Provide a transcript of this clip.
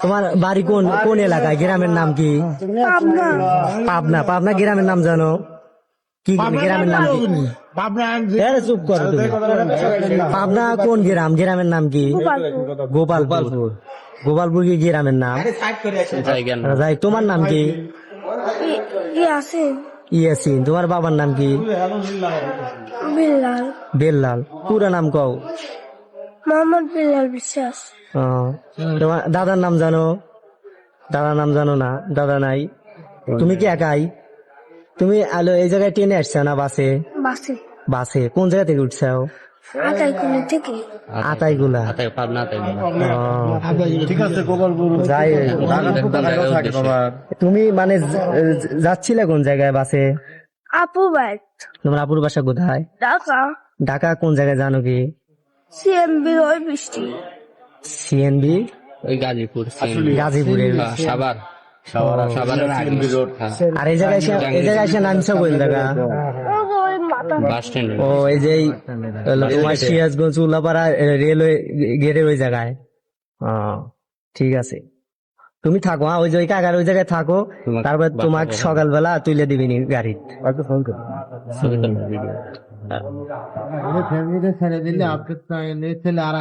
তোমার বাড়ি কোন কোন এলাকায়, গ্রামের নাম কি? পাবনা। পাবনা। পাবনা গ্রামের নাম জানো? কি গ্রামের নাম কি? আরে চুপ করো তুমি। পাবনা কোন গ্রাম, গ্রামের নাম কি? গোপালপুর। গোপালপুর কি গ্রামের নাম? যাই, তোমার নাম কি? আছে ইয়াসিন। তোমার বাবার নাম কি? বিল্লাল। বেল্লাল। পুরা নাম কও। মোহাম্মদ বিল্লাল বিশ্বাস। ও, তোমার দাদার নাম জানো? দাদার নাম জানো না? দাদা নাই। তুমি কি একাই? তুমি আলো এই জায়গায় ট্রেনে আসছো না বাসে? বাসে। বাসে কোন জায়গা থেকে উঠছো? আতাইকুলি থেকে। আতাইগুলা। পাবনা ঠিক আছে। যাই, তুমি মানে যাচ্ছিলে কোন জায়গায় বাসে? আপু বাইক। তোমার আপুর বাসা কোথায়? ঢাকা। ঢাকা কোন জায়গায় জানো কি? সিএমবি ওই বৃষ্টি। সিএনবি ওই গাজীপুর গাজীপুরের। সাভার আর এই জায়গায় এই জায়গায় এসে নামছো কোন জায়গা? Bus stand. ও, এই যে তোমার সিরাজগঞ্জ উল্লাপাড়া রেলওয়ে গেটের ওই জায়গায়। ও, ঠিক আছে। তুমি থাকো, হ্যাঁ, ওই যে ওই কাকার ওই জায়গায় থাকো। তারপর তোমাকে সকালবেলা তুলে দিবিনি গাড়ি। ফ্যামিলি ছেড়ে দিলে আপনি ছেলে আর